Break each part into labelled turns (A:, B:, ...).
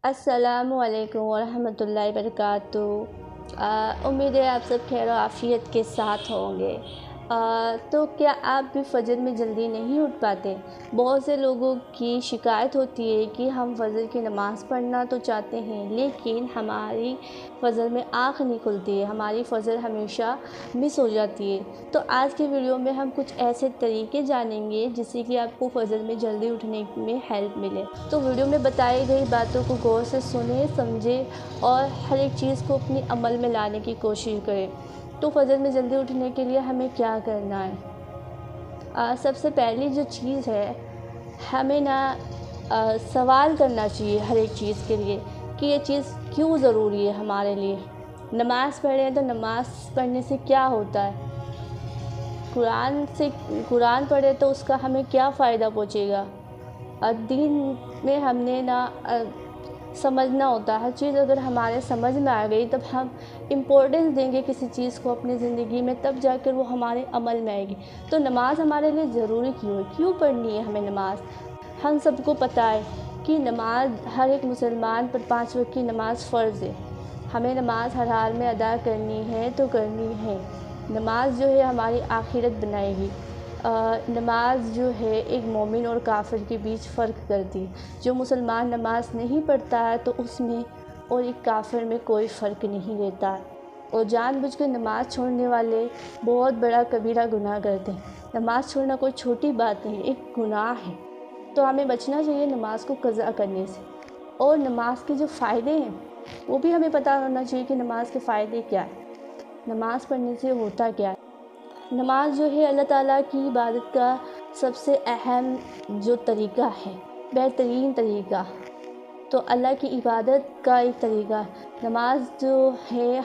A: अस्सलामु अलैकुम वरहमतुल्लाहि वबरकातुहू। उम्मीद है आप सब खैर और आफ़ियत के साथ होंगे। तो क्या आप भी फ़जर में जल्दी नहीं उठ पाते? बहुत से लोगों की शिकायत होती है कि हम फ़जर की नमाज़ पढ़ना तो चाहते हैं, लेकिन हमारी फ़जर में आँख नहीं खुलती है, हमारी फ़जर हमेशा मिस हो जाती है। तो आज के वीडियो में हम कुछ ऐसे तरीके जानेंगे जिससे कि आपको फ़जर में जल्दी उठने में हेल्प मिले। तो वीडियो में बताई गई बातों को गौर से सुने, समझें और हर एक चीज़ को अपनी अमल में लाने की कोशिश करें। तो फ़जर में जल्दी उठने के लिए हमें क्या करना है? सबसे पहली जो चीज़ है, हमें सवाल करना चाहिए हर एक चीज़ के लिए कि ये चीज़ क्यों ज़रूरी है हमारे लिए। नमाज़ पढ़ें तो नमाज़ पढ़ने से क्या होता है? कुरान पढ़े तो उसका हमें क्या फ़ायदा पहुँचेगा? दीन में हमने समझना होता है। हर चीज़ अगर हमारे समझ में आ गई तब हम इम्पोर्टेंस देंगे किसी चीज़ को अपनी ज़िंदगी में, तब जाकर वो हमारे अमल में आएगी। तो नमाज़ हमारे लिए ज़रूरी क्यों है, क्यों पढ़नी है हमें नमाज़? हम सबको पता है कि नमाज़ हर एक मुसलमान पर 5 वक्त की नमाज़ फ़र्ज़ है। हमें नमाज़ हर हाल में अदा करनी है तो करनी है। नमाज़ जो है हमारी आखिरत बनाएगी। नमाज़ जो है एक मोमिन और काफिर के बीच फ़र्क करती है। जो मुसलमान नमाज़ नहीं पढ़ता है तो उसमें और एक काफिर में कोई फ़र्क नहीं रहता है। और जानबूझकर नमाज़ छोड़ने वाले बहुत बड़ा कबीरा गुनाह करते हैं। नमाज़ छोड़ना कोई छोटी बात नहीं, एक गुनाह है। तो हमें बचना चाहिए नमाज़ को क़ज़ा करने से। और नमाज़ के जो फ़ायदे हैं वो भी हमें पता होना चाहिए कि नमाज़ के फ़ायदे क्या है, नमाज़ पढ़ने से होता क्या है। नमाज जो है अल्लाह ताला की इबादत का सबसे अहम जो तरीक़ा है, बेहतरीन तरीक़ा, तो अल्लाह की इबादत का एक तरीक़ा नमाज जो है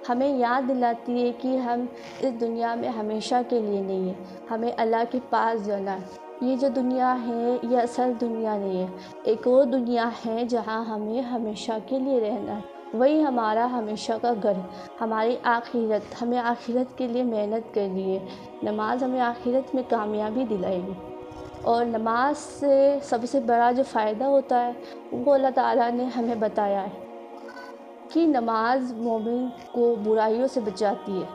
A: हमें याद दिलाती है कि हम इस दुनिया में हमेशा के लिए नहीं है, हमें अल्लाह के पास जाना है। ये जो दुनिया है ये असल दुनिया नहीं है, एक और दुनिया है जहाँ हमें हमेशा के लिए रहना है। वही हमारा हमेशा का घर, हमारी आखिरत, हमें आखिरत के लिए मेहनत करनी है। नमाज हमें आखिरत में कामयाबी दिलाएगी। और नमाज से सबसे बड़ा जो फ़ायदा होता है वो अल्लाह ताला ने हमें बताया है कि नमाज मोमिन को बुराइयों से बचाती है,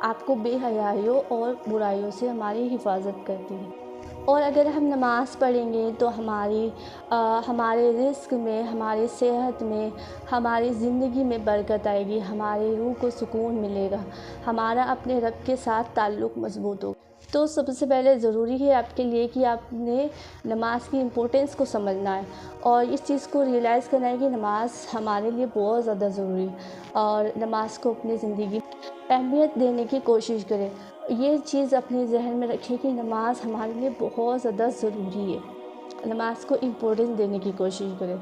A: आपको बेहयाइयों और बुराइयों से हमारी हिफाजत करती है। और अगर हम नमाज़ पढ़ेंगे तो हमारे रिज़्क़ में, हमारी सेहत में, हमारी ज़िंदगी में बरकत आएगी, हमारी रूह को सुकून मिलेगा, हमारा अपने रब के साथ ताल्लुक़ मज़बूत होगा। तो सबसे पहले ज़रूरी है आपके लिए कि आपने नमाज़ की इम्पोर्टेंस को समझना है और इस चीज़ को रियलाइज़ करना है कि नमाज़ हमारे लिए बहुत ज़्यादा ज़रूरी है। और नमाज़ को अपनी ज़िंदगी में अहमियत देने की कोशिश करें। ये चीज़ अपने ज़हन में रखें कि नमाज़ हमारे लिए बहुत ज़्यादा ज़रूरी है, नमाज़ को इम्पोर्टेंस देने की कोशिश करें।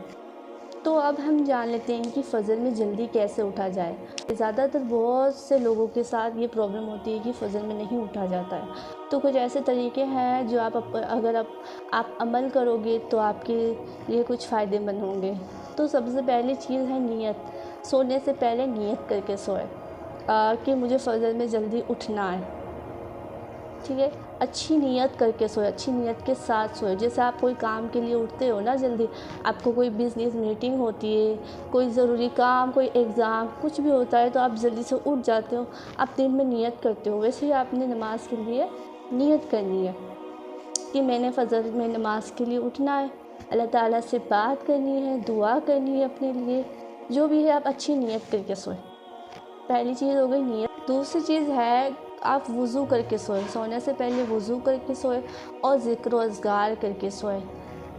A: तो अब हम जान लेते हैं कि फ़जर में जल्दी कैसे उठा जाए। ज़्यादातर बहुत से लोगों के साथ ये प्रॉब्लम होती है कि फ़जर में नहीं उठा जाता है। तो कुछ ऐसे तरीके हैं जो अगर आप अमल करोगे तो आपके लिए कुछ फ़ायदेमंद होंगे। तो सबसे पहली चीज़ है नीयत। सोने से पहले नीयत करके सोएं कि मुझे फ़जर में जल्दी उठना है, ठीक है। अच्छी नीयत करके सोए, अच्छी नीयत के साथ सोए। जैसे आप कोई काम के लिए उठते हो ना जल्दी, आपको कोई बिज़नेस मीटिंग होती है, कोई ज़रूरी काम, कोई एग्ज़ाम, कुछ भी होता है तो आप जल्दी से उठ जाते हो, आप दिन में नीयत करते हो। वैसे ही आपने नमाज़ के लिए नीयत करनी है कि मैंने फ़जर में नमाज़ के लिए उठना है, अल्लाह ताला से बात करनी है, दुआ करनी है अपने लिए, जो भी है आप अच्छी नीयत करके सोए। पहली चीज़ हो गई नीयत। दूसरी चीज़ है आप वज़ू करके सोएं, सोने से पहले वज़ू करके सोएं और ज़िक्र और अज़गार करके सोएं।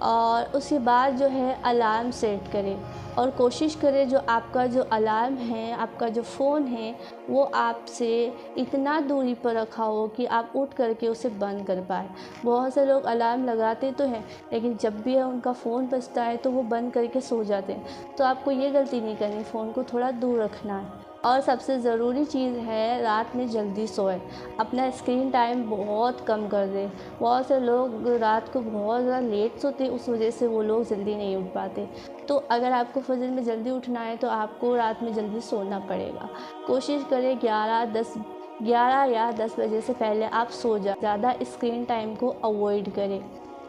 A: और उसके बाद जो है अलार्म सेट करें और कोशिश करें जो आपका जो अलार्म है, आपका जो फ़ोन है, वो आपसे इतना दूरी पर रखा हो कि आप उठ करके उसे बंद कर पाएँ। बहुत से लोग अलार्म लगाते तो हैं लेकिन जब भी उनका फ़ोन बजता है तो वो बंद करके सो जाते हैं। तो आपको ये गलती नहीं करनी, फ़ोन को थोड़ा दूर रखना है। और सबसे ज़रूरी चीज़ है रात में जल्दी सोएं, अपना स्क्रीन टाइम बहुत कम कर दें। बहुत से लोग रात को बहुत ज़्यादा लेट सोते हैं, उस वजह से वो लोग जल्दी नहीं उठ पाते। तो अगर आपको फ़जर में जल्दी उठना है तो आपको रात में जल्दी सोना पड़ेगा। कोशिश करें 11 या 10 बजे से पहले आप सो जाएं। ज़्यादा स्क्रीन टाइम को अवॉइड करें।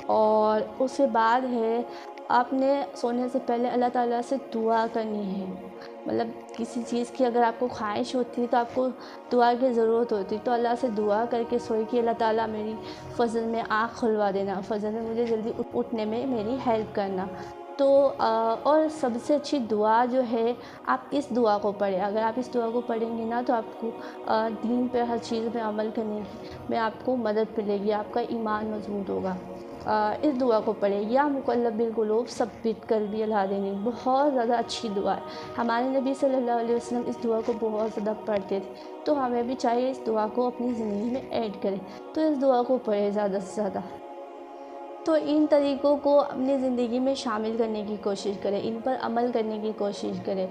A: और उसके बाद है آپ نے سونے سے پہلے اللہ تعالیٰ سے دعا کرنی ہے. مطلب کسی چیز کی اگر آپ کو خواہش ہوتی ہے تو آپ کو دعا کی ضرورت ہوتی ہے، تو اللہ سے دعا کر کے سوئے کہ اللہ تعالیٰ میری فجر میں آنکھ کھلوا دینا، فجر میں مجھے جلدی اٹھنے میں میری ہیلپ کرنا. تو اور سب سے اچھی دعا جو ہے، آپ اس دعا کو پڑھیں. اگر آپ اس دعا کو پڑھیں گے نا تو آپ کو دین پہ ہر چیز پہ عمل کرنے میں آپ کو مدد ملے گی، آپ کا ایمان مضبوط ہوگا. اس دعا کو پڑھیں، یا مقلب القلوب ثبت قلبی علی دینک، بہت زیادہ اچھی دعا ہے. ہمارے نبی صلی اللہ علیہ وسلم اس دعا کو بہت زیادہ پڑھتے تھے، تو ہمیں بھی چاہیے اس دعا کو اپنی زندگی میں ایڈ کریں. تو اس دعا کو پڑھیں زیادہ سے زیادہ. تو ان طریقوں کو اپنی زندگی میں شامل کرنے کی کوشش کریں، ان پر عمل کرنے کی کوشش کریں.